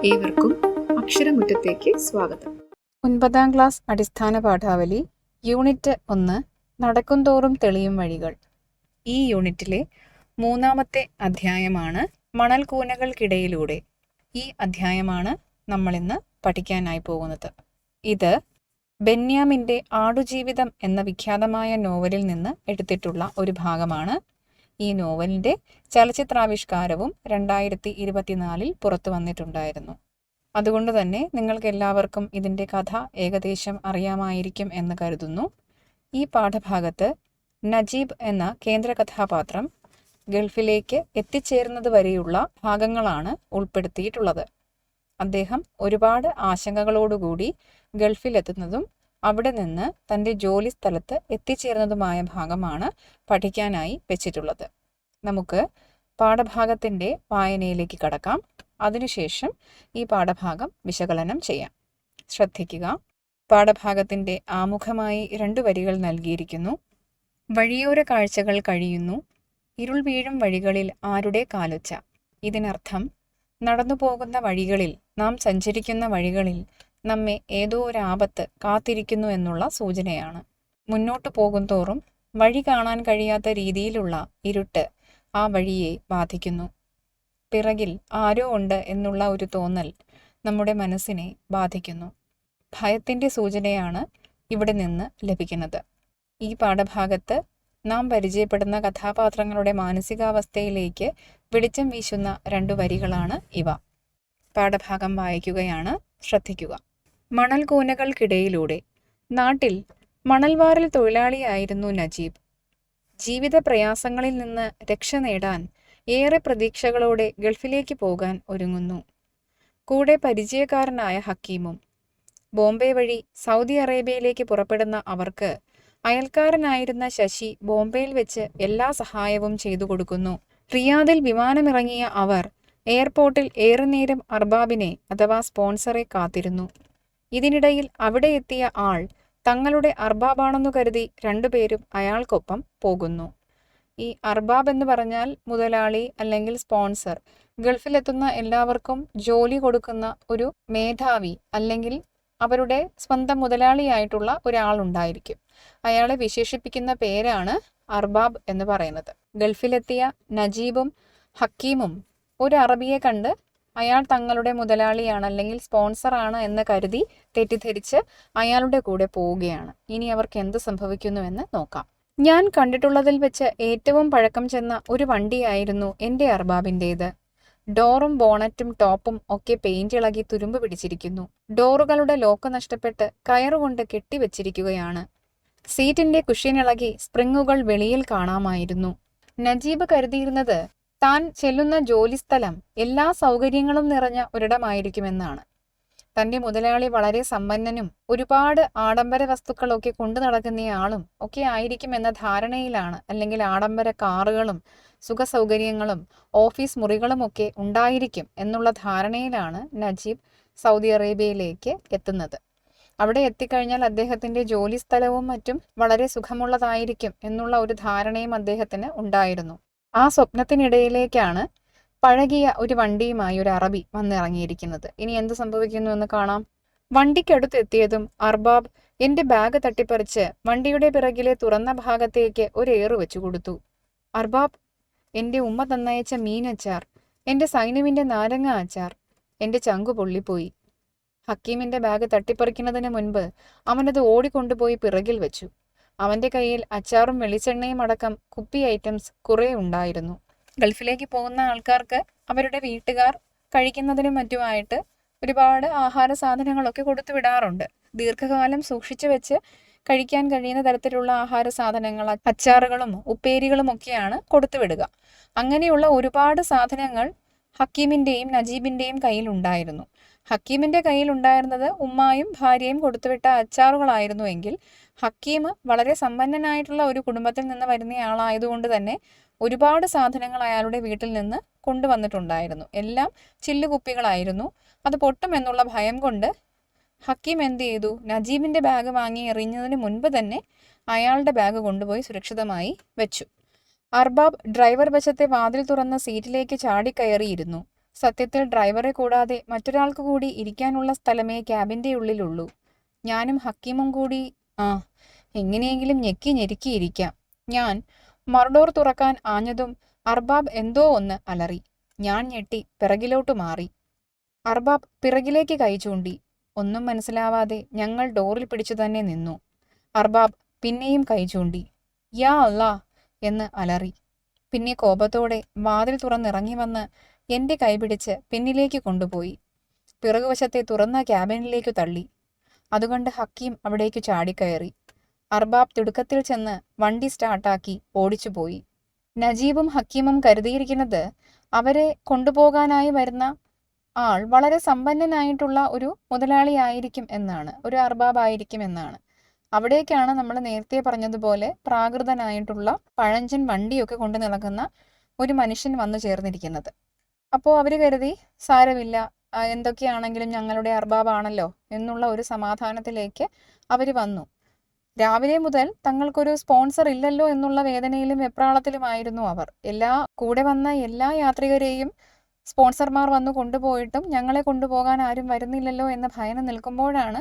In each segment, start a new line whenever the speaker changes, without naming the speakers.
ഏവർക്കും അക്ഷരമുറ്റത്തേക്ക് സ്വാഗതം.
9ാം ക്ലാസ് അടിസ്ഥാന പാഠാവലി യൂണിറ്റ് 1 നടക്കുംതോറും തെളിയും വഴികൾ. ഈ യൂണിറ്റിലെ 3ാമത്തെ അധ്യായമാണ് മണൽക്കൂനകൾക്കിടയിലൂടെ. ഈ അധ്യായമാണ് നമ്മളിന്ന് പഠിക്കാനായി പോകുന്നത്. ഇത് ബെന്യാമിൻ്റെ ആടുജീവിതം എന്ന വിഖ്യാതമായ നോവലിൽ നിന്ന് എടുത്തിട്ടുള്ള ഒരു ഭാഗമാണ്. ഈ നോവലിൻ്റെ ചലച്ചിത്രാവിഷ്കാരവും 2024 പുറത്തു വന്നിട്ടുണ്ടായിരുന്നു. അതുകൊണ്ട് തന്നെ നിങ്ങൾക്ക് എല്ലാവർക്കും ഇതിൻ്റെ കഥ ഏകദേശം അറിയാമായിരിക്കും എന്ന് കരുതുന്നു. ഈ പാഠഭാഗത്ത് നജീബ് എന്ന കേന്ദ്ര കഥാപാത്രം ഗൾഫിലേക്ക് എത്തിച്ചേരുന്നത് വരെയുള്ള ഭാഗങ്ങളാണ് ഉൾപ്പെടുത്തിയിട്ടുള്ളത്. അദ്ദേഹം ഒരുപാട് ആശങ്കകളോടുകൂടി ഗൾഫിലെത്തുന്നതും അവിടെ നിന്ന് തൻ്റെ ജോലി സ്ഥലത്ത് എത്തിച്ചേരുന്നതുമായ ഭാഗമാണ് പഠിക്കാനായി വെച്ചിട്ടുള്ളത്. നമുക്ക് പാഠഭാഗത്തിൻ്റെ വായനയിലേക്ക് കടക്കാം. അതിനുശേഷം ഈ പാഠഭാഗം വിശകലനം ചെയ്യാം. ശ്രദ്ധിക്കുക. പാഠഭാഗത്തിൻ്റെ ആമുഖമായി 2 വരികൾ നൽകിയിരിക്കുന്നു. വഴിയോര കാഴ്ചകൾ കഴിയുന്നു, ഇരുൾ വീഴും വഴികളിൽ ആരുടെ കാലൊച്ച. ഇതിനർത്ഥം നടന്നു പോകുന്ന വഴികളിൽ, നാം സഞ്ചരിക്കുന്ന വഴികളിൽ നമ്മെ ഏതോ ഒരാപത്ത് കാത്തിരിക്കുന്നു എന്നുള്ള സൂചനയാണ്. മുന്നോട്ടു പോകും തോറും വഴി കാണാൻ കഴിയാത്ത രീതിയിലുള്ള ഇരുട്ട് ആ വഴിയെ ബാധിക്കുന്നു. പിറകിൽ ആരോ ഉണ്ട് എന്നുള്ള ഒരു തോന്നൽ നമ്മുടെ മനസ്സിനെ ബാധിക്കുന്നു. ഭയത്തിൻ്റെ സൂചനയാണ് ഇവിടെ നിന്ന് ലഭിക്കുന്നത്. ഈ പാഠഭാഗത്ത് നാം പരിചയപ്പെടുന്ന കഥാപാത്രങ്ങളുടെ മാനസികാവസ്ഥയിലേക്ക് വെളിച്ചം വീശുന്ന 2 വരികളാണ് ഇവ. പാഠഭാഗം വായിക്കുകയാണ്. ശ്രദ്ധിക്കുക. മണൽക്കൂനകൾക്കിടയിലൂടെ. നാട്ടിൽ മണൽവാരൽ തൊഴിലാളിയായിരുന്നു നജീബ്. ജീവിത പ്രയാസങ്ങളിൽ നിന്ന് രക്ഷ നേടാൻ ഏറെ പ്രതീക്ഷകളോടെ ഗൾഫിലേക്ക് പോകാൻ ഒരുങ്ങുന്നു. കൂടെ പരിചയക്കാരനായ ഹക്കീമും. ബോംബെ വഴി സൗദി അറേബ്യയിലേക്ക് പുറപ്പെടുന്ന അവർക്ക് അയൽക്കാരനായിരുന്ന ശശി ബോംബെയിൽ വെച്ച് എല്ലാ സഹായവും ചെയ്തു കൊടുക്കുന്നു. റിയാദിൽ വിമാനമിറങ്ങിയ അവർ എയർപോർട്ടിൽ ഏറെ നേരം അർബാബിനെ അഥവാ സ്പോൺസറെ കാത്തിരുന്നു. ഇതിനിടയിൽ അവിടെ എത്തിയ ആൾ തങ്ങളുടെ അർബാബാണെന്നു കരുതി 2 പേരും അയാൾക്കൊപ്പം പോകുന്നു. ഈ അർബാബ് എന്ന് പറഞ്ഞാൽ മുതലാളി അല്ലെങ്കിൽ സ്പോൺസർ. ഗൾഫിലെത്തുന്ന എല്ലാവർക്കും ജോലി കൊടുക്കുന്ന ഒരു മേധാവി അല്ലെങ്കിൽ അവരുടെ സ്വന്തം മുതലാളിയായിട്ടുള്ള ഒരാളുണ്ടായിരിക്കും. അയാളെ വിശേഷിപ്പിക്കുന്ന പേരാണ് അർബാബ് എന്ന് പറയുന്നത്. ഗൾഫിലെത്തിയ നജീബും ഹക്കീമും ഒരു അറബിയെ കണ്ട് അയാൾ തങ്ങളുടെ മുതലാളിയാണ് അല്ലെങ്കിൽ സ്പോൺസറാണ് എന്ന് കരുതി തെറ്റിദ്ധരിച്ച് അയാളുടെ കൂടെ പോവുകയാണ്. ഇനി അവർക്ക് എന്ത് സംഭവിക്കുന്നുവെന്ന് നോക്കാം. ഞാൻ കണ്ടിട്ടുള്ളതിൽ വെച്ച് ഏറ്റവും പഴക്കം ചെന്ന ഒരു വണ്ടിയായിരുന്നു എൻ്റെ അർബാബിൻ്റേത്. ഡോറും ബോണറ്റും ടോപ്പും ഒക്കെ പെയിന്റ് ഇളകി തുരുമ്പ് പിടിച്ചിരിക്കുന്നു. ഡോറുകളുടെ ലോക്ക് നഷ്ടപ്പെട്ട് കയറുകൊണ്ട് കെട്ടിവെച്ചിരിക്കുകയാണ്. സീറ്റിന്റെ കുഷ്യനിളകി സ്പ്രിങ്ങുകൾ വെളിയിൽ കാണാമായിരുന്നു. നജീബ് കരുതിയിരുന്നത് താൻ ചെല്ലുന്ന ജോലിസ്ഥലം എല്ലാ സൗകര്യങ്ങളും നിറഞ്ഞ ഒരിടമായിരിക്കുമെന്നാണ്. തൻ്റെ മുതലാളി വളരെ സമ്പന്നനും ഒരുപാട് ആഡംബര വസ്തുക്കളൊക്കെ കൊണ്ടു നടക്കുന്നയാളും ഒക്കെ ആയിരിക്കും എന്ന ധാരണയിലാണ്, അല്ലെങ്കിൽ ആഡംബര കാറുകളും സുഖസൗകര്യങ്ങളും ഓഫീസ് മുറികളുമൊക്കെ ഉണ്ടായിരിക്കും എന്നുള്ള ധാരണയിലാണ് നജീബ് സൗദി അറേബ്യയിലേക്ക് എത്തുന്നത്. അവിടെ എത്തിക്കഴിഞ്ഞാൽ അദ്ദേഹത്തിൻ്റെ ജോലി സ്ഥലവും മറ്റും വളരെ സുഖമുള്ളതായിരിക്കും എന്നുള്ള ഒരു ധാരണയും അദ്ദേഹത്തിന് ഉണ്ടായിരുന്നു. ആ സ്വപ്നത്തിനിടയിലേക്കാണ് പഴകിയ ഒരു വണ്ടിയുമായി ഒരു അറബി വന്നിറങ്ങിയിരിക്കുന്നത്. ഇനി എന്ത് സംഭവിക്കുന്നു എന്ന് കാണാം. വണ്ടിക്കടുത്തെത്തിയതും അർബാബ് എൻ്റെ ബാഗ് തട്ടിപ്പറിച്ച് വണ്ടിയുടെ പിറകിലെ തുറന്ന ഭാഗത്തേക്ക് ഒരു ഏറ് വെച്ചു കൊടുത്തു. അർബാബ്, എൻ്റെ ഉമ്മ തന്നയച്ച മീനച്ചാർ, എൻ്റെ സൈനുവിൻ്റെ നാരങ്ങ അച്ചാർ. എൻ്റെ ചങ്കു പൊള്ളിപ്പോയി. ഹക്കീമിൻ്റെ ബാഗ് തട്ടിപ്പറിക്കുന്നതിന് മുൻപ് അവനത് ഓടിക്കൊണ്ടുപോയി പിറകിൽ വെച്ചു. അവൻ്റെ കയ്യിൽ അച്ചാറും വെളിച്ചെണ്ണയും അടക്കം കുപ്പി ഐറ്റംസ് കുറേ ഉണ്ടായിരുന്നു. ഗൾഫിലേക്ക് പോകുന്ന ആൾക്കാർക്ക് അവരുടെ വീട്ടുകാർ കഴിക്കുന്നതിനും മറ്റുമായിട്ട് ഒരുപാട് ആഹാര സാധനങ്ങളൊക്കെ കൊടുത്തു വിടാറുണ്ട്. ദീർഘകാലം സൂക്ഷിച്ചു വെച്ച് കഴിക്കാൻ കഴിയുന്ന തരത്തിലുള്ള ആഹാര സാധനങ്ങൾ, അച്ചാറുകളും ഉപ്പേരികളും ഒക്കെയാണ് കൊടുത്തുവിടുക. അങ്ങനെയുള്ള ഒരുപാട് സാധനങ്ങൾ ഹക്കീമിൻ്റെയും നജീബിൻ്റെയും കയ്യിലുണ്ടായിരുന്നു. ഹക്കീമിൻ്റെ കയ്യിലുണ്ടായിരുന്നത് ഉമ്മായും ഭാര്യയും കൊടുത്തുവിട്ട അച്ചാറുകളായിരുന്നു എങ്കിൽ ഹക്കീം വളരെ സമ്പന്നനായിട്ടുള്ള ഒരു കുടുംബത്തിൽ നിന്ന് വരുന്നയാളായതുകൊണ്ട് തന്നെ ഒരുപാട് സാധനങ്ങൾ അയാളുടെ വീട്ടിൽ നിന്ന് കൊണ്ടുവന്നിട്ടുണ്ടായിരുന്നു. എല്ലാം ചില്ലുകുപ്പികളായിരുന്നു. അത് പൊട്ടുമെന്നുള്ള ഭയം കൊണ്ട് ഹക്കീം എന്ത് ചെയ്തു? നജീബിൻ്റെ ബാഗ് വാങ്ങി എറിഞ്ഞതിന് മുൻപ് തന്നെ അയാളുടെ ബാഗ് കൊണ്ടുപോയി സുരക്ഷിതമായി വെച്ചു. അർബാബ് ഡ്രൈവർ വശത്തെ വാതിൽ തുറന്ന സീറ്റിലേക്ക് ചാടിക്കയറിയിരുന്നു. സത്യത്തിൽ ഡ്രൈവറെ കൂടാതെ മറ്റൊരാൾക്ക് കൂടി ഇരിക്കാനുള്ള സ്ഥലമേ ക്യാബിൻ്റെ ഉള്ളിലുള്ളൂ. ഞാനും ഹക്കീമും കൂടി എങ്ങനെയെങ്കിലും ഞെക്കി ഞെരുക്കിയിരിക്കാം. ഞാൻ മറുഡോർ തുറക്കാൻ ആഞ്ഞതും അർബാബ് എന്തോ ഒന്ന് അലറി. ഞാൻ ഞെട്ടി പിറകിലോട്ടു മാറി. അർബാബ് പിറകിലേക്ക് കൈ ചൂണ്ടി. ഒന്നും മനസ്സിലാവാതെ ഞങ്ങൾ ഡോറിൽ പിടിച്ചു തന്നെ നിന്നു. അർബാബ് പിന്നെയും കൈ ചൂണ്ടി. യാ അല്ലാ എന്ന് അലറി. പിന്നെ കോപത്തോടെ വാതിൽ തുറന്നിറങ്ങി വന്ന് എൻ്റെ കൈപിടിച്ച് പിന്നിലേക്ക് കൊണ്ടുപോയി. പിറകുവശത്തെ തുറന്ന ക്യാബിനിലേക്കു തള്ളി. അതുകൊണ്ട് ഹക്കീം അവിടേക്ക് ചാടിക്കയറി. അർബാബ് തിടുക്കത്തിൽ ചെന്ന് വണ്ടി സ്റ്റാർട്ടാക്കി ഓടിച്ചുപോയി. നജീബും ഹക്കീമും കരുതിയിരിക്കുന്നത് അവരെ കൊണ്ടുപോകാനായി വരുന്ന ആൾ വളരെ സമ്പന്നനായിട്ടുള്ള ഒരു മുതലാളിയായിരിക്കും എന്നാണ്, ഒരു അർബാബായിരിക്കും എന്നാണ്. അവിടേക്കാണ് നമ്മൾ നേരത്തെ പറഞ്ഞതുപോലെ പ്രാകൃതനായിട്ടുള്ള പഴഞ്ചൻ വണ്ടിയൊക്കെ കൊണ്ട് നടക്കുന്ന ഒരു മനുഷ്യൻ വന്നു ചേർന്നിരിക്കുന്നത്. അപ്പോൾ അവർ കരുതി സാരമില്ല, എന്തൊക്കെയാണെങ്കിലും ഞങ്ങളുടെ അർബാബാണല്ലോ എന്നുള്ള ഒരു സമാധാനത്തിലേക്ക് അവർ വന്നു. രാവിലെ മുതൽ തങ്ങൾക്കൊരു സ്പോൺസർ ഇല്ലല്ലോ എന്നുള്ള വേദനയിലും വെപ്രാളത്തിലുമായിരുന്നു അവർ. കൂടെ വന്ന എല്ലാ യാത്രികരെയും സ്പോൺസർമാർ വന്നു കൊണ്ടുപോയിട്ടും ഞങ്ങളെ കൊണ്ടുപോകാൻ ആരും വരുന്നില്ലല്ലോ എന്ന ഭയന്ന് നിൽക്കുമ്പോഴാണ്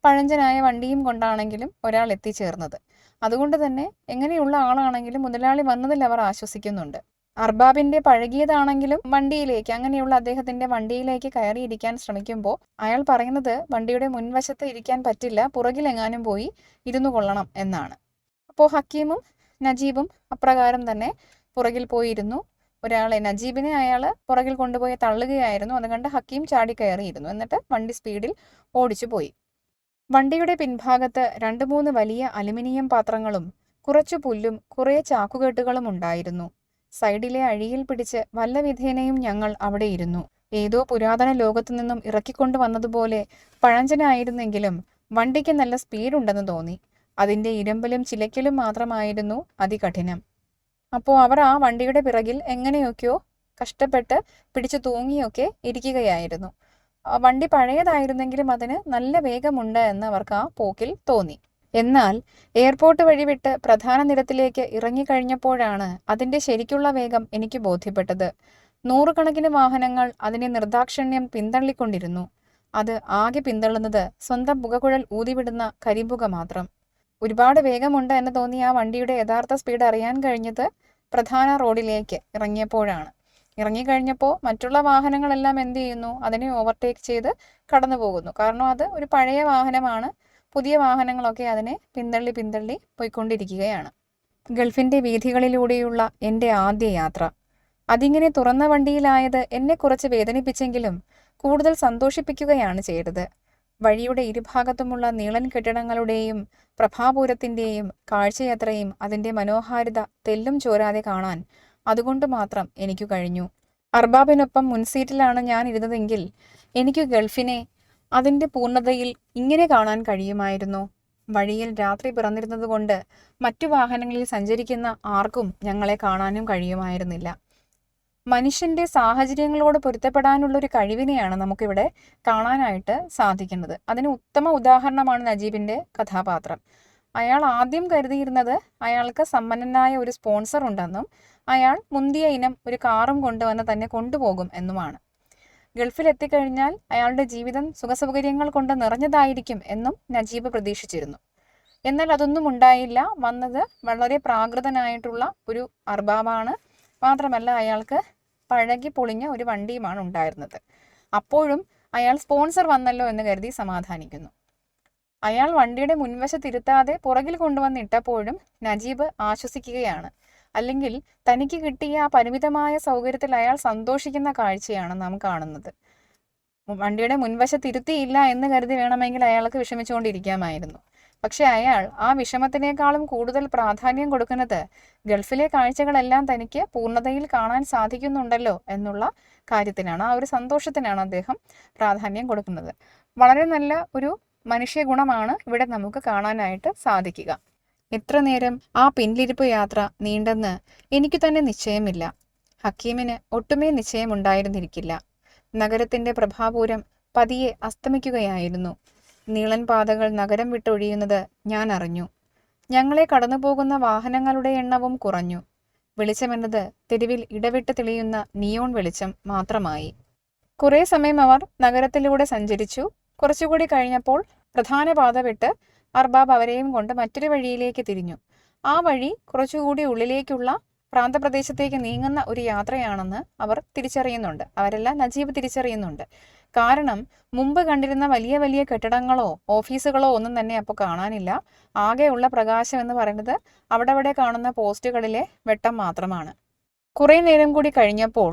പഴഞ്ചനായ വണ്ടിയും കൊണ്ടാണെങ്കിലും ഒരാൾ എത്തിച്ചേർന്നത്. അതുകൊണ്ട് തന്നെ എങ്ങനെയുള്ള ആളാണെങ്കിലും മുതലാളി വന്നതിൽ അവർ ആശ്വസിക്കുന്നുണ്ട്. അർബാബിന്റെ പഴകിയതാണെങ്കിലും വണ്ടിയിലേക്ക്, അങ്ങനെയുള്ള അദ്ദേഹത്തിന്റെ വണ്ടിയിലേക്ക് കയറിയിരിക്കാൻ ശ്രമിക്കുമ്പോൾ അയാൾ പറയുന്നത് വണ്ടിയുടെ മുൻവശത്ത് ഇരിക്കാൻ പറ്റില്ല, പുറകിലെങ്ങാനും പോയി ഇരുന്നു കൊള്ളണം എന്നാണ്. അപ്പോൾ ഹക്കീമും നജീബും അപ്രകാരം തന്നെ പുറകിൽ പോയിരുന്നു. നജീബിനെ അയാൾ പുറകിൽ കൊണ്ടുപോയി തള്ളുകയായിരുന്നു. അതുകൊണ്ട് ഹക്കീം ചാടി കയറിയിരുന്നു. എന്നിട്ട് വണ്ടി സ്പീഡിൽ ഓടിച്ചു പോയി. വണ്ടിയുടെ പിൻഭാഗത്ത് 2-3 വലിയ അലുമിനിയം പാത്രങ്ങളും കുറച്ചു പുല്ലും കുറേ ചാക്കുകെട്ടുകളും ഉണ്ടായിരുന്നു. സൈഡിലെ അഴിയിൽ പിടിച്ച് വല്ല വിധേനയും ഞങ്ങൾ അവിടെ ഇരുന്നു. ഏതോ പുരാതന ലോകത്തു നിന്നും ഇറക്കിക്കൊണ്ടു വന്നതുപോലെ പഴഞ്ചനായിരുന്നെങ്കിലും വണ്ടിക്ക് നല്ല സ്പീഡുണ്ടെന്ന് തോന്നി. അതിൻ്റെ ഇരമ്പലും ചിലയ്ക്കലും മാത്രമായിരുന്നു അതികഠിനം. അപ്പോൾ അവർ ആ വണ്ടിയുടെ പിറകിൽ എങ്ങനെയൊക്കെയോ കഷ്ടപ്പെട്ട് പിടിച്ചു തൂങ്ങിയൊക്കെ ഇരിക്കുകയായിരുന്നു. വണ്ടി പഴയതായിരുന്നെങ്കിലും അതിന് നല്ല വേഗമുണ്ട് എന്ന് അവർക്ക് ആ പോക്കിൽ തോന്നി. എന്നാൽ എയർപോർട്ട് വഴി വിട്ട് പ്രധാന നിരത്തിലേക്ക് ഇറങ്ങിക്കഴിഞ്ഞപ്പോഴാണ് അതിൻ്റെ ശരിക്കുള്ള വേഗം എനിക്ക് ബോധ്യപ്പെട്ടത്. 100 കണക്കിന് വാഹനങ്ങൾ അതിനെ നിർദാക്ഷിണ്യം പിന്തള്ളിക്കൊണ്ടിരുന്നു. അത് ആകെ പിന്തള്ളുന്നത് സ്വന്തം പുകകുഴൽ ഊതിവിടുന്ന കരിമ്പുക മാത്രം. ഒരുപാട് വേഗമുണ്ട് എന്ന് തോന്നിയ ആ വണ്ടിയുടെ യഥാർത്ഥ സ്പീഡ് അറിയാൻ കഴിഞ്ഞത് പ്രധാന റോഡിലേക്ക് ഇറങ്ങിയപ്പോഴാണ്. ഇറങ്ങിക്കഴിഞ്ഞപ്പോൾ മറ്റുള്ള വാഹനങ്ങളെല്ലാം എന്ത് ചെയ്യുന്നു? അതിനെ ഓവർടേക്ക് ചെയ്ത് കടന്നു പോകുന്നു. കാരണം അത് ഒരു പഴയ വാഹനമാണ്. പുതിയ വാഹനങ്ങളൊക്കെ അതിനെ പിന്തള്ളി പോയിക്കൊണ്ടിരിക്കുകയാണ്. ഗൾഫിൻ്റെ വീഥികളിലൂടെയുള്ള എൻ്റെ ആദ്യ യാത്ര. അതിങ്ങനെ തുറന്ന വണ്ടിയിലായത് എന്നെ കുറച്ച് വേദനിപ്പിച്ചെങ്കിലും കൂടുതൽ സന്തോഷിപ്പിക്കുകയാണ് ചെയ്തത്. വഴിയുടെ ഇരുഭാഗത്തുമുള്ള നീളൻ കെട്ടിടങ്ങളുടെയും പ്രഭാപൂരത്തിൻ്റെയും കാഴ്ചയത്രയും അതിൻ്റെ മനോഹാരിത തെല്ലും ചോരാതെ കാണാൻ അതുകൊണ്ട് മാത്രം എനിക്കു കഴിഞ്ഞു. അർബാബിനൊപ്പം മുൻസീറ്റിലാണ് ഞാൻ ഇരുന്നതെങ്കിൽ എനിക്ക് ഗൾഫിനെ അതിൻ്റെ പൂർണ്ണതയിൽ ഇങ്ങനെ കാണാൻ കഴിയുമായിരുന്നു. വഴിയിൽ രാത്രി പിറന്നിരുന്നതുകൊണ്ട് മറ്റു വാഹനങ്ങളിൽ സഞ്ചരിക്കുന്ന ആർക്കും ഞങ്ങളെ കാണാനും കഴിയുമായിരുന്നില്ല. മനുഷ്യൻ്റെ സാഹചര്യങ്ങളോട് പൊരുത്തപ്പെടാനുള്ളൊരു കഴിവിനെയാണ് നമുക്കിവിടെ കാണാനായിട്ട് സാധിക്കുന്നത്. അതിന് ഉത്തമ ഉദാഹരണമാണ് നജീബിൻ്റെ കഥാപാത്രം. അയാൾ ആദ്യം കരുതിയിരുന്നത് അയാൾക്ക് സമ്പന്നനായ ഒരു സ്പോൺസർ ഉണ്ടെന്നും അയാൾ മുന്തിയ ഇനം ഒരു കാറും കൊണ്ടുവന്ന് തന്നെ കൊണ്ടുപോകും എന്നുമാണ്. ഗൾഫിലെത്തിക്കഴിഞ്ഞാൽ അയാളുടെ ജീവിതം സുഖസൗകര്യങ്ങൾ കൊണ്ട് നിറഞ്ഞതായിരിക്കും എന്നും നജീബ് പ്രതീക്ഷിച്ചിരുന്നു. എന്നാൽ അതൊന്നും ഉണ്ടായില്ല. വന്നത് വളരെ പ്രാകൃതനായിട്ടുള്ള ഒരു അർബാബാണ്. മാത്രമല്ല അയാൾക്ക് പഴകി പൊളിഞ്ഞ ഒരു വണ്ടിയുമാണ് ഉണ്ടായിരുന്നത്. അപ്പോഴും അയാൾ സ്പോൺസർ വന്നല്ലോ എന്ന് കരുതി സമാധാനിക്കുന്നു. അയാൾ വണ്ടിയുടെ മുൻവശത്തിരുത്താതെ പുറകിൽ കൊണ്ടുവന്നിട്ടപ്പോഴും നജീബ് ആശ്വസിക്കുകയാണ്. അല്ലെങ്കിൽ തനിക്ക് കിട്ടിയ ആ പരിമിതമായ സൗകര്യത്തിൽ അയാൾ സന്തോഷിക്കുന്ന കാഴ്ചയാണ് നാം കാണുന്നത്. വണ്ടിയുടെ മുൻവശത്തിരുത്തിയില്ല എന്ന് കരുതി വേണമെങ്കിൽ അയാൾക്ക് വിഷമിച്ചുകൊണ്ടിരിക്കാമായിരുന്നു. പക്ഷെ അയാൾ ആ വിഷമത്തിനേക്കാളും കൂടുതൽ പ്രാധാന്യം കൊടുക്കുന്നത് ഗൾഫിലെ കാഴ്ചകളെല്ലാം തനിക്ക് പൂർണ്ണതയിൽ കാണാൻ സാധിക്കുന്നുണ്ടല്ലോ എന്നുള്ള കാര്യത്തിനാണ്. ആ ഒരു സന്തോഷത്തിനാണ് അദ്ദേഹം പ്രാധാന്യം കൊടുക്കുന്നത്. വളരെ നല്ല ഒരു മനുഷ്യ ഗുണമാണ് ഇവിടെ നമുക്ക് കാണാനായിട്ട് സാധിക്കുക. എത്ര നേരം ആ പിന്നിലിരിപ്പ് യാത്ര നീണ്ടെന്ന് എനിക്ക് തന്നെ നിശ്ചയമില്ല. ഹക്കീമിന് ഒട്ടുമേ നിശ്ചയമുണ്ടായിരുന്നിരിക്കില്ല. നഗരത്തിൻ്റെ പ്രഭാപൂരം പതിയെ അസ്തമിക്കുകയായിരുന്നു. നീളൻ പാതകൾ നഗരം വിട്ടൊഴിയുന്നത് ഞാൻ അറിഞ്ഞു. ഞങ്ങളെ കടന്നുപോകുന്ന വാഹനങ്ങളുടെ എണ്ണവും കുറഞ്ഞു. വെളിച്ചമെന്നത് തെരുവിൽ ഇടവിട്ട് തെളിയുന്ന നിയോൺ വെളിച്ചം മാത്രമായി. കുറേ സമയം അവർ നഗരത്തിലൂടെ സഞ്ചരിച്ചു. കുറച്ചുകൂടി കഴിഞ്ഞപ്പോൾ പ്രധാന പാത വിട്ട് അർബാബ് അവരെയും കൊണ്ട് മറ്റൊരു വഴിയിലേക്ക് തിരിഞ്ഞു. ആ വഴി കുറച്ചുകൂടി ഉള്ളിലേക്കുള്ള പ്രാന്തപ്രദേശത്തേക്ക് നീങ്ങുന്ന ഒരു യാത്രയാണെന്ന് അവർ തിരിച്ചറിയുന്നുണ്ട്. അവരല്ല, നജീബ് തിരിച്ചറിയുന്നുണ്ട്. കാരണം മുമ്പ് കണ്ടിരുന്ന വലിയ വലിയ കെട്ടിടങ്ങളോ ഓഫീസുകളോ ഒന്നും തന്നെ അപ്പോൾ കാണാനില്ല. ആകെയുള്ള പ്രകാശം എന്ന് പറയുന്നത് അവിടെ കാണുന്ന പോസ്റ്റുകളിലെ വെട്ടം മാത്രമാണ്. കുറേ നേരം കൂടി കഴിഞ്ഞപ്പോൾ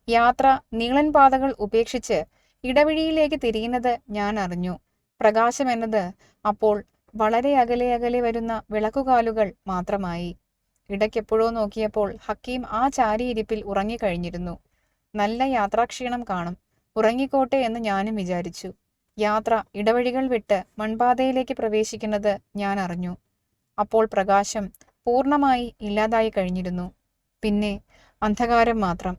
യാത്ര നീളൻ പാതകൾ ഉപേക്ഷിച്ച് ഇടവഴിയിലേക്ക് തിരിയുന്നത് ഞാൻ അറിഞ്ഞു. പ്രകാശം എന്നത് അപ്പോൾ വളരെ അകലെ അകലെ വരുന്ന വിളക്കുകാലുകൾ മാത്രമായി. ഇടയ്ക്കെപ്പോഴോ നോക്കിയപ്പോൾ ഹക്കീം ആ ചാരിയിരിപ്പിൽ ഉറങ്ങിക്കഴിഞ്ഞിരുന്നു. നല്ല യാത്രാക്ഷീണം കാണും, ഉറങ്ങിക്കോട്ടെ എന്ന് ഞാനും വിചാരിച്ചു. യാത്ര ഇടവഴികൾ വിട്ട് മൺപാതയിലേക്ക് പ്രവേശിക്കുന്നത് ഞാൻ അറിഞ്ഞു. അപ്പോൾ പ്രകാശം പൂർണ്ണമായി ഇല്ലാതായി കഴിഞ്ഞിരുന്നു. പിന്നെ അന്ധകാരം മാത്രം.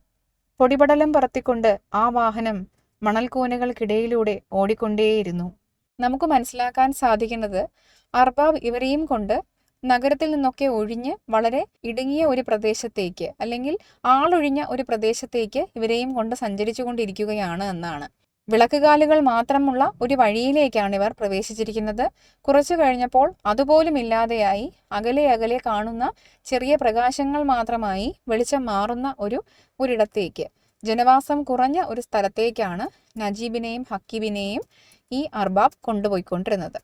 പൊടിപടലം പറത്തിക്കൊണ്ട് ആ വാഹനം മണൽക്കൂനകൾക്കിടയിലൂടെ ഓടിക്കൊണ്ടേയിരുന്നു. നമുക്ക് മനസ്സിലാക്കാൻ സാധിക്കുന്നത് അർബാബ് ഇവരെയും കൊണ്ട് നഗരത്തിൽ നിന്നൊക്കെ ഒഴിഞ്ഞ് വളരെ ഇടുങ്ങിയ ഒരു പ്രദേശത്തേക്ക്, അല്ലെങ്കിൽ ആളൊഴിഞ്ഞ ഒരു പ്രദേശത്തേക്ക് ഇവരെയും കൊണ്ട് സഞ്ചരിച്ചു കൊണ്ടിരിക്കുകയാണ് എന്നാണ്. വിളക്കുകാലുകൾ മാത്രമുള്ള ഒരു വഴിയിലേക്കാണ് ഇവർ പ്രവേശിച്ചിരിക്കുന്നത്. കുറച്ചു കഴിഞ്ഞപ്പോൾ അതുപോലും ഇല്ലാതെയായി അകലെ അകലെ കാണുന്ന ചെറിയ പ്രകാശങ്ങൾ മാത്രമായി വെളിച്ചം മാറുന്ന ഒരിടത്തേക്ക്, ജനവാസം കുറഞ്ഞ ഒരു സ്ഥലത്തേക്കാണ് നജീബിനെയും ഹക്കീബിനെയും ഈ അർബാബ് കൊണ്ടുപോയിക്കൊണ്ടിരുന്നത്.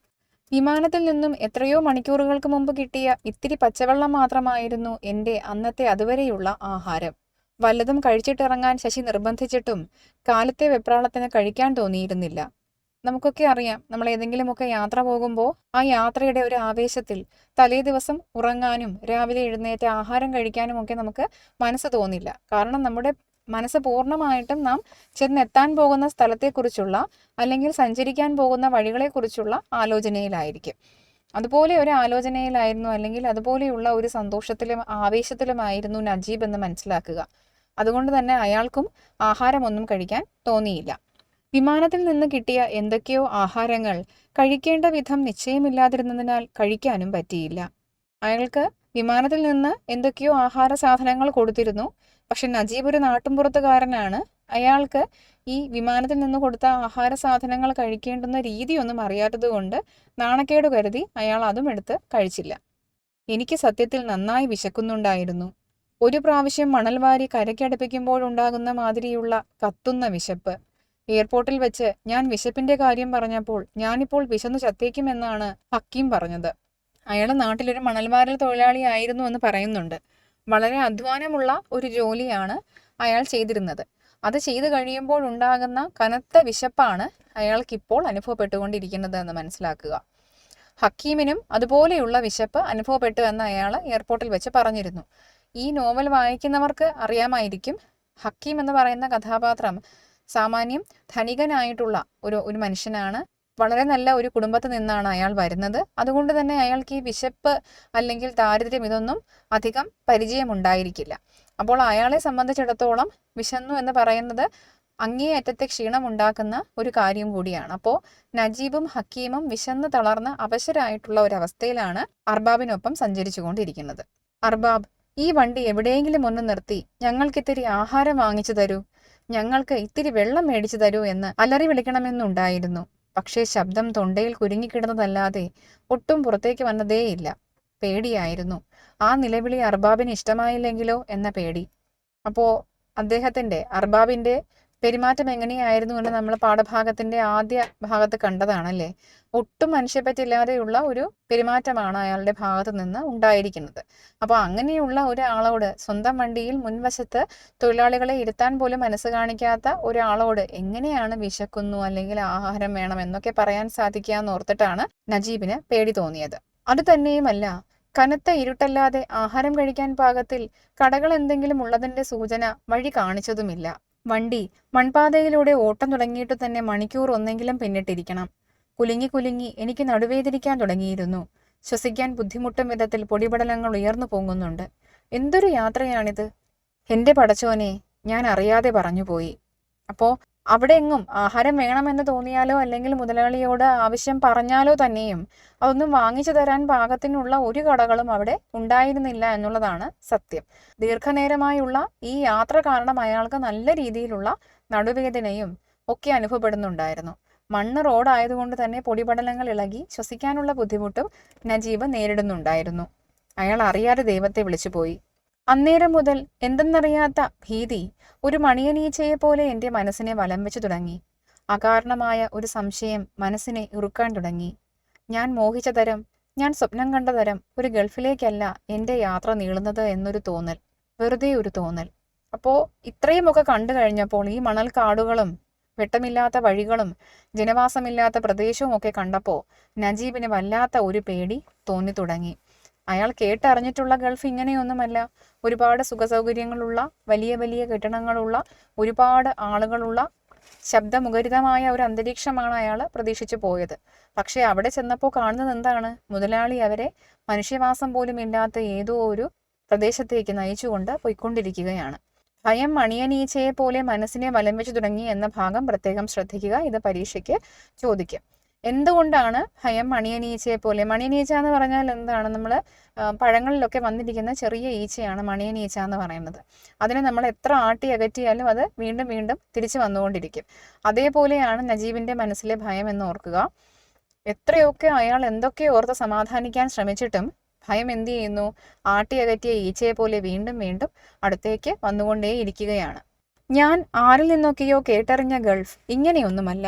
വിമാനത്തിൽ നിന്നും എത്രയോ മണിക്കൂറുകൾക്ക് മുമ്പ് കിട്ടിയ ഇത്തിരി പച്ചവെള്ളം മാത്രമായിരുന്നു എൻ്റെ അന്നത്തെ അതുവരെയുള്ള ആഹാരം. വല്ലതും കഴിച്ചിട്ടിറങ്ങാൻ ശശി നിർബന്ധിച്ചിട്ടും കാലത്തെ വെപ്രാളത്തിന് കഴിക്കാൻ തോന്നിയിരുന്നില്ല. നമുക്കൊക്കെ അറിയാം, നമ്മൾ ഏതെങ്കിലുമൊക്കെ യാത്ര പോകുമ്പോൾ ആ യാത്രയുടെ ഒരു ആവേശത്തിൽ തലേ ദിവസം ഉറങ്ങാനും രാവിലെ എഴുന്നേറ്റ് ആഹാരം കഴിക്കാനും ഒക്കെ നമുക്ക് മനസ്സ് തോന്നില്ല. കാരണം നമ്മുടെ മനസ്സ് പൂർണ്ണമായിട്ടും നാം ചെന്നെത്താൻ പോകുന്ന സ്ഥലത്തെക്കുറിച്ചുള്ള, അല്ലെങ്കിൽ സഞ്ചരിക്കാൻ പോകുന്ന വഴികളെക്കുറിച്ചുള്ള ആലോചനയിലായിരിക്കും. അതുപോലെ ഒരു ആലോചനയിലായിരുന്നു, അല്ലെങ്കിൽ അതുപോലെയുള്ള ഒരു സന്തോഷത്തിലും ആവേശത്തിലുമായിരുന്നു നജീബ് എന്ന് മനസ്സിലാക്കുക. അതുകൊണ്ട് തന്നെ അയാൾക്കും ആഹാരമൊന്നും കഴിക്കാൻ തോന്നിയില്ല. വിമാനത്തിൽ നിന്ന് കിട്ടിയ എന്തൊക്കെയോ ആഹാരങ്ങൾ കഴിക്കേണ്ട വിധം നിശ്ചയമില്ലാതിരുന്നതിനാൽ കഴിക്കാനും പറ്റിയില്ല. അയാൾക്ക് വിമാനത്തിൽ നിന്ന് എന്തൊക്കെയോ ആഹാര സാധനങ്ങൾ കൊടുത്തിരുന്നു. പക്ഷെ നജീബ് ഒരു നാട്ടുംപുറത്തുകാരനാണ്. അയാൾക്ക് ഈ വിമാനത്തിൽ നിന്ന് കൊടുത്ത ആഹാര സാധനങ്ങൾ കഴിക്കേണ്ടുന്ന രീതിയൊന്നും അറിയാത്തത് കൊണ്ട് നാണക്കേട് കരുതി അയാൾ അതും എടുത്ത് കഴിച്ചില്ല. എനിക്ക് സത്യത്തിൽ നന്നായി വിശക്കുന്നുണ്ടായിരുന്നു. ഒരു പ്രാവശ്യം മണൽ വാരി കരയ്ക്കടുപ്പിക്കുമ്പോഴുണ്ടാകുന്ന മാതിരിയുള്ള കത്തുന്ന വിശപ്പ്. എയർപോർട്ടിൽ വെച്ച് ഞാൻ വിശപ്പിന്റെ കാര്യം പറഞ്ഞപ്പോൾ ഞാനിപ്പോൾ വിശന്നു ചത്തേക്കുമെന്നാണ് ഹക്കീം പറഞ്ഞത്. അയാൾ നാട്ടിലൊരു മണൽവാരൽ തൊഴിലാളിയായിരുന്നു എന്ന് പറയുന്നുണ്ട്. വളരെ അധ്വാനമുള്ള ഒരു ജോലിയാണ് അയാൾ ചെയ്തിരുന്നത്. അത് ചെയ്തു കഴിയുമ്പോൾ ഉണ്ടാകുന്ന കനത്ത വിശപ്പാണ് അയാൾക്കിപ്പോൾ അനുഭവപ്പെട്ടുകൊണ്ടിരിക്കുന്നത് എന്ന് മനസ്സിലാക്കുക. ഹക്കീമിനും അതുപോലെയുള്ള വിശപ്പ് അനുഭവപ്പെട്ടു എന്ന് അയാൾ എയർപോർട്ടിൽ വെച്ച് പറഞ്ഞിരുന്നു. ഈ നോവൽ വായിക്കുന്നവർക്ക് അറിയാമായിരിക്കും, ഹക്കീം എന്ന് പറയുന്ന കഥാപാത്രം സാമാന്യം ധനികനായിട്ടുള്ള ഒരു മനുഷ്യനാണ്. വളരെ നല്ല ഒരു കുടുംബത്തിൽ നിന്നാണ് അയാൾ വരുന്നത്. അതുകൊണ്ട് തന്നെ അയാൾക്ക് ഈ വിശപ്പ് അല്ലെങ്കിൽ ദാരിദ്ര്യം ഇതൊന്നും അധികം പരിചയമുണ്ടായിരിക്കില്ല. അപ്പോൾ അയാളെ സംബന്ധിച്ചിടത്തോളം വിശന്നു എന്ന് പറയുന്നത് അങ്ങേയറ്റത്തെ ക്ഷീണമുണ്ടാക്കുന്ന ഒരു കാര്യം കൂടിയാണ്. അപ്പോൾ നജീബും ഹക്കീമും വിശന്ന് തളർന്ന് അവശരായിട്ടുള്ള ഒരവസ്ഥയിലാണ് അർബാബിനൊപ്പം സഞ്ചരിച്ചു കൊണ്ടിരിക്കുന്നത്. അർബാബ്, ഈ വണ്ടി എവിടെയെങ്കിലും ഒന്ന് നിർത്തി ഞങ്ങൾക്കിത്തിരി ആഹാരം വാങ്ങിച്ചു തരൂ, ഞങ്ങൾക്ക് ഇത്തിരി വെള്ളം മേടിച്ചു തരൂ എന്ന് അലറി വിളിക്കണമെന്നുണ്ടായിരുന്നു. പക്ഷേ ശബ്ദം തൊണ്ടയിൽ കുരുങ്ങിക്കിടന്നതല്ലാതെ ഒട്ടും പുറത്തേക്ക് വന്നതേയില്ല. പേടിയായിരുന്നു. ആ നിലവിളി അർബാബിന് ഇഷ്ടമായില്ലെങ്കിലോ എന്ന പേടി. അപ്പോൾ അർബാബിന്റെ പെരുമാറ്റം എങ്ങനെയായിരുന്നു എന്ന് നമ്മൾ പാഠഭാഗത്തിന്റെ ആദ്യ ഭാഗത്ത് കണ്ടതാണല്ലേ. ഒട്ടും മനുഷ്യപ്പറ്റില്ലാതെയുള്ള ഒരു പെരുമാറ്റമാണ് അയാളുടെ ഭാഗത്ത് നിന്ന് ഉണ്ടായിരിക്കുന്നത്. അപ്പോൾ അങ്ങനെയുള്ള ഒരാളോട്, സ്വന്തം വണ്ടിയിൽ മുൻവശത്ത് തൊഴിലാളികളെ ഇരുത്താൻ പോലും മനസ്സ് കാണിക്കാത്ത ഒരാളോട് എങ്ങനെയാണ് വിശക്കുന്നു അല്ലെങ്കിൽ ആഹാരം വേണം എന്നൊക്കെ പറയാൻ സാധിക്കുക എന്നോർത്തിട്ടാണ് നജീബിന് പേടി തോന്നിയത്. അത് തന്നെയുമല്ല, കനത്ത ഇരുട്ടല്ലാതെ ആഹാരം കഴിക്കാൻ പാകത്തിൽ കടകൾ എന്തെങ്കിലും ഉള്ളതിന്റെ സൂചന വഴി കാണിച്ചതുമില്ല. വണ്ടി മൺപാതയിലൂടെ ഓട്ടം തുടങ്ങിയിട്ട് തന്നെ മണിക്കൂർ ഒന്നെങ്കിലും പിന്നിട്ടിരിക്കണം. കുലുങ്ങി എനിക്ക് നടുവേദനിക്കാൻ തുടങ്ങിയിരുന്നു. ശ്വസിക്കാൻ ബുദ്ധിമുട്ടും വിധത്തിൽ പൊടിപടലങ്ങൾ ഉയർന്നു പൊങ്ങുന്നുണ്ട്. എന്തൊരു യാത്രയാണിത്! എൻ്റെ പടച്ചോനെ, ഞാൻ അറിയാതെ പറഞ്ഞുപോയി. അപ്പോൾ അവിടെ എങ്ങും ആഹാരം വേണമെന്ന് തോന്നിയാലോ അല്ലെങ്കിൽ മുതലാളിയോട് ആവശ്യം പറഞ്ഞാലോ തന്നെയും അതൊന്നും വാങ്ങിച്ചു തരാൻ പാകത്തിനുള്ള ഒരു കടകളും അവിടെ ഉണ്ടായിരുന്നില്ല എന്നുള്ളതാണ് സത്യം. ദീർഘനേരമായുള്ള ഈ യാത്ര കാരണം അയാൾക്ക് നല്ല രീതിയിലുള്ള നടുവേദനയും ഒക്കെ അനുഭവപ്പെടുന്നുണ്ടായിരുന്നു. മണ്ണ് റോഡായതുകൊണ്ട് തന്നെ പൊടിപടലങ്ങൾ ഇളകി ശ്വസിക്കാനുള്ള ബുദ്ധിമുട്ടും നജീബ് നേരിടുന്നുണ്ടായിരുന്നു. അയാൾ അറിയാതെ ദൈവത്തെ വിളിച്ചുപോയി. അന്നേരം മുതൽ എന്തെന്നറിയാത്ത ഭീതി ഒരു മണിയനീച്ചയെ പോലെ എൻ്റെ മനസ്സിനെ വലം വെച്ചു തുടങ്ങി. അകാരണമായ ഒരു സംശയം മനസ്സിനെ ഇറുക്കാൻ തുടങ്ങി. ഞാൻ മോഹിച്ച തരം, ഞാൻ സ്വപ്നം കണ്ട തരം ഒരു ഗൾഫിലേക്കല്ല എൻ്റെ യാത്ര നീളുന്നത് എന്നൊരു തോന്നൽ, വെറുതെ ഒരു തോന്നൽ. അപ്പോൾ ഇത്രയുമൊക്കെ കണ്ടു കഴിഞ്ഞപ്പോൾ ഈ മണൽ കാടുകളും വെട്ടമില്ലാത്ത വഴികളും ജനവാസമില്ലാത്ത പ്രദേശവും ഒക്കെ കണ്ടപ്പോൾ നജീബിന് വല്ലാത്ത ഒരു പേടി തോന്നി തുടങ്ങി. അയാൾ കേട്ടറിഞ്ഞിട്ടുള്ള ഗൾഫ് ഇങ്ങനെയൊന്നുമല്ല. ഒരുപാട് സുഖസൗകര്യങ്ങളുള്ള, വലിയ വലിയ കെട്ടിടങ്ങളുള്ള, ഒരുപാട് ആളുകളുള്ള, ശബ്ദമുഖരിതമായ ഒരു അന്തരീക്ഷമാണ് അയാൾ പ്രതീക്ഷിച്ചു പോയത്. പക്ഷെ അവിടെ ചെന്നപ്പോൾ കാണുന്നത് എന്താണ്? മുതലാളി അവരെ മനുഷ്യവാസം പോലും ഇല്ലാത്ത ഏതോ ഒരു പ്രദേശത്തേക്ക് നയിച്ചുകൊണ്ട് പോയിക്കൊണ്ടിരിക്കുകയാണ്. ഭയം മണിയനീച്ചയെ പോലെ മനസ്സിനെ വലം വെച്ചു തുടങ്ങി എന്ന ഭാഗം പ്രത്യേകം ശ്രദ്ധിക്കുക. ഇത് പരീക്ഷയ്ക്ക് ചോദിക്കും. എന്തുകൊണ്ടാണ് ഭയം മണിയനീച്ചയെ പോലെ? മണിയനീച്ച എന്ന് പറഞ്ഞാൽ എന്താണ്? നമ്മൾ പഴങ്ങളിലൊക്കെ വന്നിരിക്കുന്ന ചെറിയ ഈച്ചയാണ് മണിയനീച്ച എന്ന് പറയുന്നത്. അതിനെ നമ്മൾ എത്ര ആട്ടി അകറ്റിയാലും അത് വീണ്ടും വീണ്ടും തിരിച്ചു വന്നുകൊണ്ടിരിക്കും. അതേപോലെയാണ് നജീബിൻ്റെ മനസ്സിലെ ഭയം എന്ന് ഓർക്കുക. എത്രയൊക്കെ അയാൾ എന്തൊക്കെ ഓർത്ത് സമാധാനിക്കാൻ ശ്രമിച്ചിട്ടും ഭയം എന്ത് ചെയ്യുന്നു? ആട്ടി അകറ്റിയ ഈച്ചയെ പോലെ വീണ്ടും വീണ്ടും അടുത്തേക്ക് വന്നുകൊണ്ടേയിരിക്കുകയാണ്. ഞാൻ ആരിൽ നിന്നൊക്കെയോ കേട്ടറിഞ്ഞ ഗൾഫ് ഇങ്ങനെയൊന്നുമല്ല.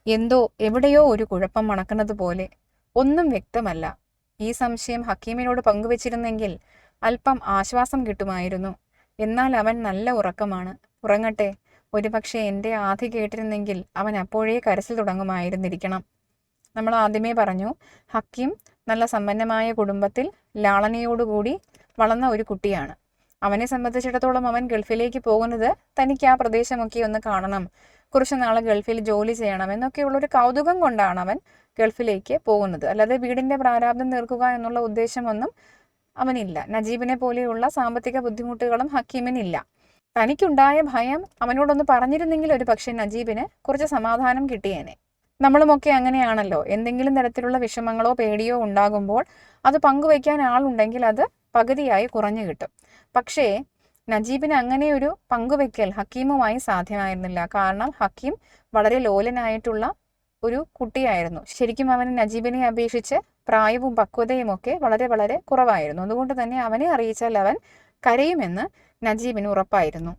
എന്തോ എവിടെയോ ഒരു കുഴപ്പം മണക്കുന്നത് പോലെ. ഒന്നും വ്യക്തമല്ല. ഈ സംശയം ഹക്കീമിനോട് പങ്കുവച്ചിരുന്നെങ്കിൽ അല്പം ആശ്വാസം കിട്ടുമായിരുന്നു. എന്നാൽ അവൻ നല്ല ഉറക്കമാണ്. ഉറങ്ങട്ടെ. ഒരുപക്ഷെ എൻ്റെ ആധി കേട്ടിരുന്നെങ്കിൽ അവൻ അപ്പോഴേ കരച്ചിൽ തുടങ്ങുമായിരുന്നിരിക്കണം. നമ്മൾ ആദ്യമേ പറഞ്ഞു, ഹക്കീം നല്ല സമ്പന്നമായ കുടുംബത്തിൽ ലാളനയോടുകൂടി വളർന്ന ഒരു കുട്ടിയാണ്. അവനെ സംബന്ധിച്ചിടത്തോളം അവൻ ഗൾഫിലേക്ക് പോകുന്നത് തനിക്ക് ആ പ്രദേശമൊക്കെ ഒന്ന് കാണണം, കുറച്ച് നാൾ ഗൾഫിൽ ജോലി ചെയ്യണം എന്നൊക്കെയുള്ളൊരു കൗതുകം കൊണ്ടാണ് അവൻ ഗൾഫിലേക്ക് പോകുന്നത്. അല്ലാതെ വീടിൻ്റെ പ്രാരാബ്ദം തീർക്കുക എന്നുള്ള ഉദ്ദേശമൊന്നും അവനില്ല. നജീബിനെ പോലെയുള്ള സാമ്പത്തിക ബുദ്ധിമുട്ടുകളും ഹക്കീമിനില്ല. തനിക്കുണ്ടായ ഭയം അവനോടൊന്ന് പറഞ്ഞിരുന്നെങ്കിൽ ഒരു പക്ഷേ നജീബിന് കുറച്ച് സമാധാനം കിട്ടിയേനെ. നമ്മളുമൊക്കെ അങ്ങനെയാണല്ലോ. എന്തെങ്കിലും തരത്തിലുള്ള വിഷമങ്ങളോ പേടിയോ ഉണ്ടാകുമ്പോൾ അത് പങ്കുവയ്ക്കാൻ ആളുണ്ടെങ്കിൽ അത് പകുതിയായി കുറഞ്ഞു കിട്ടും. പക്ഷേ നജീബിന് അങ്ങനെ ഒരു പങ്കുവെക്കൽ ഹക്കീമുമായി സാധ്യമായിരുന്നില്ല. കാരണം ഹക്കീം വളരെ ലോലനായിട്ടുള്ള ഒരു കുട്ടിയായിരുന്നു. ശരിക്കും അവന് നജീബിനെ അപേക്ഷിച്ച് പ്രായവും പക്വതയും ഒക്കെ വളരെ വളരെ കുറവായിരുന്നു. അതുകൊണ്ട് തന്നെ അവനെ അറിയിച്ചാൽ അവൻ കരയുമെന്ന് നജീബിന് ഉറപ്പായിരുന്നു.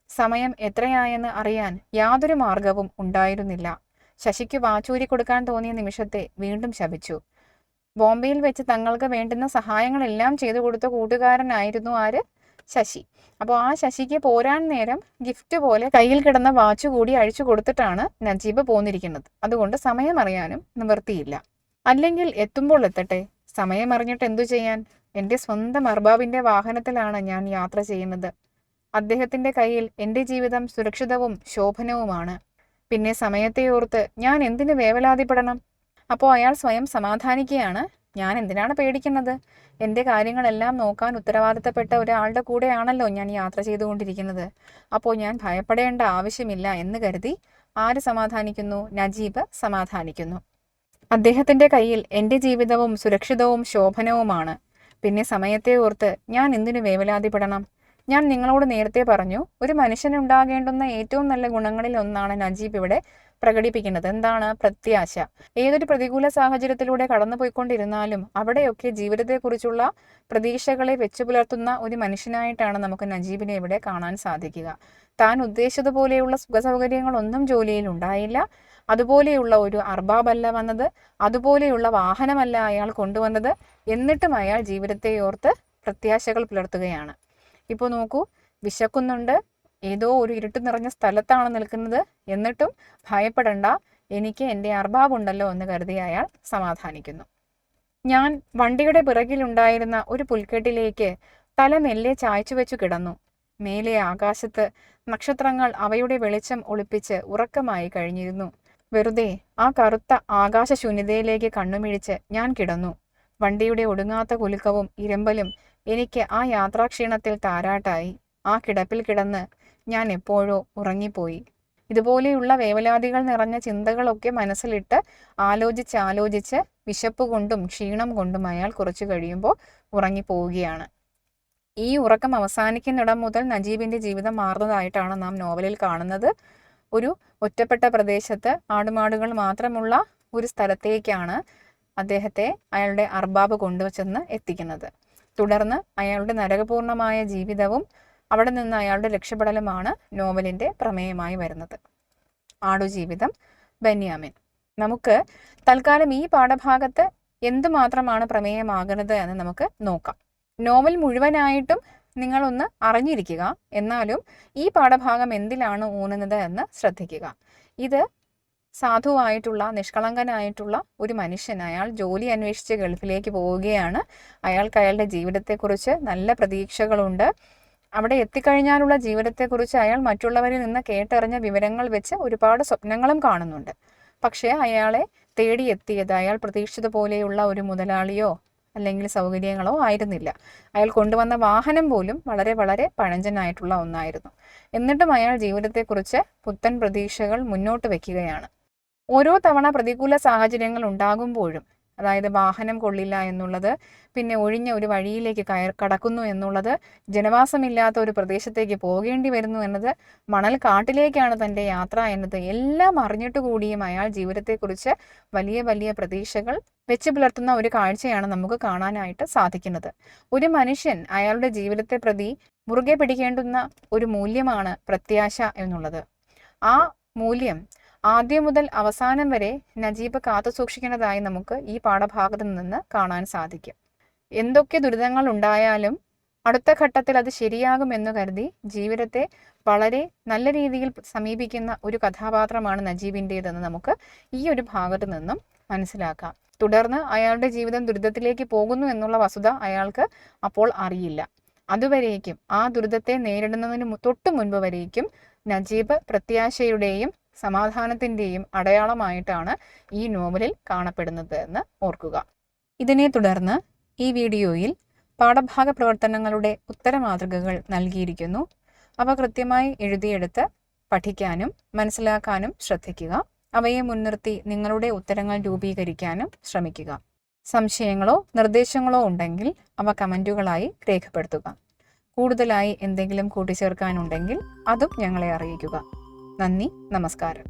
സമയം എത്രയായെന്ന് അറിയാൻ യാതൊരു മാർഗവും ഉണ്ടായിരുന്നില്ല. ശശിക്ക് വാച്ചൂരി കൊടുക്കാൻ തോന്നിയ നിമിഷത്തെ വീണ്ടും ശപിച്ചു. ബോംബെയിൽ വെച്ച് തങ്ങൾക്ക് വേണ്ടുന്ന സഹായങ്ങളെല്ലാം ചെയ്തു കൊടുത്ത കൂട്ടുകാരനായിരുന്നു ആര്? ശശി. അപ്പോൾ ആ ശശിക്ക് പോരാൻ നേരം ഗിഫ്റ്റ് പോലെ കയ്യിൽ കിടന്ന വാച്ച് കൂടി അഴിച്ചു കൊടുത്തിട്ടാണ് നജീബ് പോന്നിരിക്കുന്നത്. അതുകൊണ്ട് സമയം അറിയാനും നിവൃത്തിയില്ല. അല്ലെങ്കിൽ എത്തുമ്പോൾ എത്തട്ടെ, സമയം അറിഞ്ഞിട്ട് എന്തു ചെയ്യാൻ? എൻ്റെ സ്വന്തം അർബാബിൻ്റെ വാഹനത്തിലാണ് ഞാൻ യാത്ര ചെയ്യുന്നത്. അദ്ദേഹത്തിൻ്റെ കയ്യിൽ എൻ്റെ ജീവിതം സുരക്ഷിതവും ശോഭനവുമാണ്. പിന്നെ സമയത്തെ ഓർത്ത് ഞാൻ എന്തിനു വേവലാതിപ്പെടണം? അപ്പോൾ അയാൾ സ്വയം സമാധാനിക്കുകയാണ്. ഞാൻ എന്തിനാണ് പേടിക്കുന്നത്? എൻ്റെ കാര്യങ്ങളെല്ലാം നോക്കാൻ ഉത്തരവാദിത്തപ്പെട്ട ഒരാളുടെ കൂടെയാണല്ലോ ഞാൻ യാത്ര ചെയ്തുകൊണ്ടിരിക്കുന്നത്. അപ്പോൾ ഞാൻ ഭയപ്പെടേണ്ട ആവശ്യമില്ല എന്ന് കരുതി ആര് സമാധാനിക്കുന്നു? നജീബ് സമാധാനിക്കുന്നു. അദ്ദേഹത്തിൻ്റെ കയ്യിൽ എൻ്റെ ജീവിതവും സുരക്ഷിതവും ശോഭനവുമാണ്. പിന്നെ സമയത്തെ ഓർത്ത് ഞാൻ എന്തിനു വേവലാതിപ്പെടണം? ഞാൻ നിങ്ങളോട് നേരത്തെ പറഞ്ഞു, ഒരു മനുഷ്യനുണ്ടാകേണ്ടുന്ന ഏറ്റവും നല്ല ഗുണങ്ങളിൽ ഒന്നാണ് നജീബ് ഇവിടെ പ്രകടിപ്പിക്കുന്നത്. എന്താണ്? പ്രത്യാശ. ഏതൊരു പ്രതികൂല സാഹചര്യത്തിലൂടെ കടന്നുപോയിക്കൊണ്ടിരുന്നാലും അവിടെയൊക്കെ ജീവിതത്തെക്കുറിച്ചുള്ള പ്രതീക്ഷകളെ വെച്ചു പുലർത്തുന്ന ഒരു മനുഷ്യനായിട്ടാണ് നമുക്ക് നജീബിനെ ഇവിടെ കാണാൻ സാധിക്കുക. താൻ ഉദ്ദേശിച്ചതുപോലെയുള്ള സുഖസൗകര്യങ്ങളൊന്നും ജോലിയിൽ ഉണ്ടായില്ല. അതുപോലെയുള്ള ഒരു അർബാബല്ല വന്നത്, അതുപോലെയുള്ള വാഹനമല്ല അയാൾ കൊണ്ടുവന്നത്. എന്നിട്ടും അയാൾ ജീവിതത്തെ ഓർത്ത് പ്രത്യാശകൾ പുലർത്തുകയാണ്. ഇപ്പോൾ നോക്കൂ, വിശക്കുന്നുണ്ട്, ഏതോ ഒരു ഇരുട്ട് നിറഞ്ഞ സ്ഥലത്താണ് നിൽക്കുന്നത്. എന്നിട്ടും ഭയപ്പെടണ്ട, എനിക്ക് എൻ്റെ അർബാബുണ്ടല്ലോ എന്ന് കരുതി അയാൾ സമാധാനിക്കുന്നു. ഞാൻ വണ്ടിയുടെ പിറകിലുണ്ടായിരുന്ന ഒരു പുൽക്കെട്ടിലേക്ക് തല മെല്ലെ ചായ്ച്ചു വെച്ചു കിടന്നു. മേലെ ആകാശത്ത് നക്ഷത്രങ്ങൾ അവയുടെ വെളിച്ചം ഒളിപ്പിച്ച് ഉറക്കമായി കഴിഞ്ഞിരുന്നു. വെറുതെ ആ കറുത്ത ആകാശശൂന്യതയിലേക്ക് കണ്ണുമിഴിച്ച് ഞാൻ കിടന്നു. വണ്ടിയുടെ ഒടുങ്ങാത്ത കുലുക്കവും ഇരമ്പലും എനിക്ക് ആ യാത്രാക്ഷീണത്തിൽ താരാട്ടായി. ആ കിടപ്പിൽ കിടന്ന് ഞാൻ എപ്പോഴോ ഉറങ്ങിപ്പോയി. ഇതുപോലെയുള്ള വേവലാതികൾ നിറഞ്ഞ ചിന്തകളൊക്കെ മനസ്സിലിട്ട് ആലോചിച്ച് വിശപ്പ് കൊണ്ടും ക്ഷീണം കൊണ്ടും അയാൾ കുറച്ചു കഴിയുമ്പോൾ ഉറങ്ങിപ്പോവുകയാണ്. ഈ ഉറക്കം അവസാനിക്കുന്നിടം മുതൽ നജീബിൻ്റെ ജീവിതം മാറുന്നതായിട്ടാണ് നാം നോവലിൽ കാണുന്നത്. ഒരു ഒറ്റപ്പെട്ട പ്രദേശത്ത് ആടുമാടുകൾ മാത്രമുള്ള ഒരു സ്ഥലത്തേക്കാണ് അദ്ദേഹത്തെ അയാളുടെ അർബാബ് കൊണ്ടുവച്ചെന്ന് എത്തിക്കുന്നത്. തുടർന്ന് അയാളുടെ നരകപൂർണമായ ജീവിതവും അവിടെ നിന്ന് അയാളുടെ രക്ഷപ്പെടലുമാണ് നോവലിൻ്റെ പ്രമേയമായി വരുന്നത്. ആടുജീവിതം, ബെന്യാമിൻ. നമുക്ക് തൽക്കാലം ഈ പാഠഭാഗത്ത് എന്തുമാത്രമാണ് പ്രമേയമാകുന്നത് എന്ന് നമുക്ക് നോക്കാം. നോവൽ മുഴുവനായിട്ടും നിങ്ങളൊന്ന് അറിഞ്ഞിരിക്കുക. എന്നാലും ഈ പാഠഭാഗം എന്തിലാണ് ഊന്നുന്നത് എന്ന് ശ്രദ്ധിക്കുക. ഇത് സാധുവായിട്ടുള്ള, നിഷ്കളങ്കനായിട്ടുള്ള ഒരു മനുഷ്യൻ, അയാൾ ജോലി അന്വേഷിച്ച് ഗൾഫിലേക്ക് പോവുകയാണ്. അയാൾക്ക് അയാളുടെ ജീവിതത്തെക്കുറിച്ച് നല്ല പ്രതീക്ഷകളുണ്ട്. അവിടെ എത്തിക്കഴിഞ്ഞാലുള്ള ജീവിതത്തെക്കുറിച്ച് അയാൾ മറ്റുള്ളവരിൽ നിന്ന് കേട്ടറിഞ്ഞ വിവരങ്ങൾ വെച്ച് ഒരുപാട് സ്വപ്നങ്ങളും കാണുന്നുണ്ട്. പക്ഷേ അയാളെ തേടിയെത്തിയത് അയാൾ പ്രതീക്ഷിച്ചതുപോലെയുള്ള ഒരു മുതലാളിയോ അല്ലെങ്കിൽ സൗകര്യങ്ങളോ ആയിരുന്നില്ല. അയാൾ കൊണ്ടുവന്ന വാഹനം പോലും വളരെ വളരെ പഴഞ്ചനായിട്ടുള്ള ഒന്നായിരുന്നു. എന്നിട്ടും അയാൾ ജീവിതത്തെക്കുറിച്ച് പുത്തൻ പ്രതീക്ഷകൾ മുന്നോട്ട് വയ്ക്കുകയാണ്. ഓരോ തവണ പ്രതികൂല സാഹചര്യങ്ങൾ ഉണ്ടാകുമ്പോഴും, അതായത് വാഹനം കൊള്ളില്ല എന്നുള്ളത്, പിന്നെ ഒഴിഞ്ഞ ഒരു വഴിയിലേക്ക് കടക്കുന്നു എന്നുള്ളത്, ജനവാസമില്ലാത്ത ഒരു പ്രദേശത്തേക്ക് പോകേണ്ടി വരുന്നു എന്നത്, മണൽ കാട്ടിലേക്കാണ് തൻ്റെ യാത്ര എന്നത്, എല്ലാം അറിഞ്ഞിട്ട് കൂടിയും അയാൾ ജീവിതത്തെക്കുറിച്ച് വലിയ വലിയ പ്രതീക്ഷകൾ വെച്ച് പുലർത്തുന്ന ഒരു കാഴ്ചയാണ് നമുക്ക് കാണാനായിട്ട് സാധിക്കുന്നത്. ഒരു മനുഷ്യൻ അയാളുടെ ജീവിതത്തെ പ്രതി മുറുകെ പിടിക്കേണ്ടുന്ന ഒരു മൂല്യമാണ് പ്രത്യാശ എന്നുള്ളത്. ആ മൂല്യം ആദ്യം മുതൽ അവസാനം വരെ നജീബ് കാത്തുസൂക്ഷിക്കുന്നതായി നമുക്ക് ഈ പാഠഭാഗത്തു നിന്ന് കാണാൻ സാധിക്കും. എന്തൊക്കെ ദുരിതങ്ങൾ ഉണ്ടായാലും അടുത്ത ഘട്ടത്തിൽ അത് ശരിയാകുമെന്ന് കരുതി ജീവിതത്തെ വളരെ നല്ല രീതിയിൽ സമീപിക്കുന്ന ഒരു കഥാപാത്രമാണ് നജീബിൻ്റേതെന്ന് നമുക്ക് ഈ ഒരു ഭാഗത്തു നിന്നും മനസ്സിലാക്കാം. തുടർന്ന് അയാളുടെ ജീവിതം ദുരിതത്തിലേക്ക് പോകുന്നു എന്നുള്ള വസ്തുത അയാൾക്ക് അപ്പോൾ അറിയില്ല. അതുവരേക്കും, ആ ദുരിതത്തെ നേരിടുന്നതിന് തൊട്ടു മുൻപ് വരേക്കും നജീബ് പ്രത്യാശയുടെയും സമാധാനത്തിൻ്റെയും അടയാളമായിട്ടാണ് ഈ നോവലിൽ കാണപ്പെടുന്നത് എന്ന് ഓർക്കുക. ഇതിനെ തുടർന്ന് ഈ വീഡിയോയിൽ പാഠഭാഗ പ്രവർത്തനങ്ങളുടെ ഉത്തരമാതൃകകൾ നൽകിയിരിക്കുന്നു. അവ കൃത്യമായി എഴുതിയെടുത്ത് പഠിക്കാനും മനസ്സിലാക്കാനും ശ്രദ്ധിക്കുക. അവയെ മുൻനിർത്തി നിങ്ങളുടെ ഉത്തരങ്ങൾ രൂപീകരിക്കാനും ശ്രമിക്കുക. സംശയങ്ങളോ നിർദ്ദേശങ്ങളോ ഉണ്ടെങ്കിൽ അവ കമൻറ്റുകളായി രേഖപ്പെടുത്തുക. കൂടുതലായി എന്തെങ്കിലും കൂട്ടിച്ചേർക്കാനുണ്ടെങ്കിൽ അതും ഞങ്ങളെ അറിയിക്കുക. നന്ദി, നമസ്കാരം.